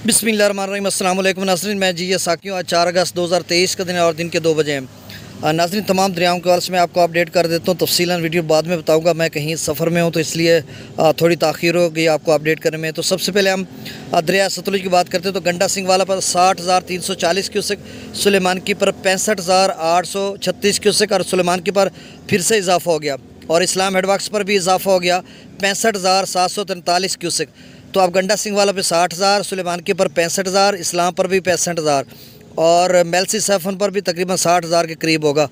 बिस्मिल्लाहिर्रहमानिर्रहीम। अस्सलाम वालेकुम नाज़रीन, मैं जी ये साकियों। आज 4 अगस्त 2023 का दिन है और दिन के 2 बजे हैं। नाज़रीन, तमाम दरियाओं के हवाले से मैं आपको अपडेट कर देता हूँ। तफसीलन वीडियो बाद में बताऊँगा, मैं कहीं सफ़र में हूँ तो इसलिए थोड़ी ताख़ीर हो गई आपको अपडेट करने में। तो सबसे पहले हम दरिया सतलुज की बात करते हैं तो गंडा सिंह वाला पर 60,340 क्यूसेक, सुलेमान की पर 65,836 क्यूसेक और सुलेमान की पर फिर से इजाफ़ा हो गया और इस्लाम हेडवर्क्स पर भी इजाफ़ा हो गया 65,743 क्यूसेक। तो आप गंडा सिंह वाला पे 60,000, सुलेमान के पर 65,000, इस्लाम पर भी 65,000 और मेलसी सैफन पर भी तकरीबन 60,000 के करीब होगा।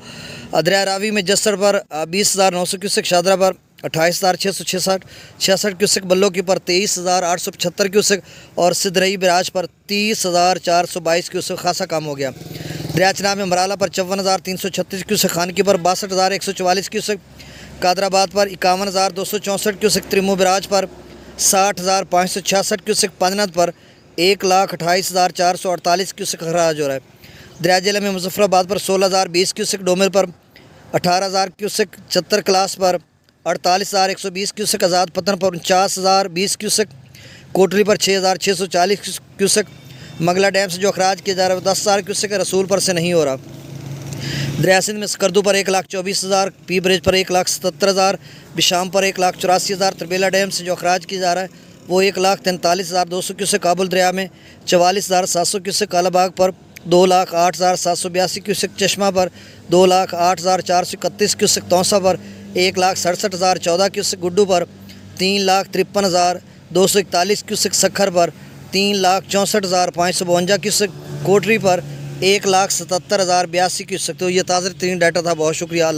दरिया रावी में जस्सर पर 20,900 क्यूसेक, शादरा पर 28,666 क्यूसेक, बल्लो की पर 23,875 क्यूसेक और सिदरई बराज पर 30,422 क्यूसेक। खासा कम हो गया। दरिया चनाब में मराला पर 54,336 क्यूसेक, खान की पर 62,144 क्यूसेक, कादराबाद पर 51,264 क्यूसेक, त्रिमो बराज पर 60,566 क्यूसेक, पानीनद पर 1,28,448 क्यूसेक खराज हो रहा है। दरिया जिले में मुजफ्फराबाद पर 16,020 क्यूसेक, डोमेर पर 18,000 क्यूसेक, चत्तर क्लास पर 48,120 क्यूसेक, आज़ाद पतन पर 49,020 क्यूसेक, कोटरी पर 6,640 क्यूसेक, मंगला डैम से जो अखराज किया जा रहा है 10,000 क्यूसेक, रसूल पर से नहीं हो रहा। दरिया सिंध में स्कर्दू पर 1,24,000, पी ब्रिज पर 1,77,000, बिशाम पर 1,84,000, तरबेला डैम से जो अखराज किया जा रहा है वो 1,43,200 क्यूसेक, काबुल दरिया में 44,700 क्यूसेक, कालाबाग पर 2,08,782 क्यूसेक, चश्मा पर 2,08,431 क्यूसेक, तौसा पर 1,67,014 क्यूसेक, गुड्डू पर 3,53,241 क्यूसेक, सखर पर 3,64,552 क्यूसेक, कोटरी पर 1,77,082 क्यूसेक। तो ये ताज़ा तरीन डाटा था। बहुत शुक्रिया।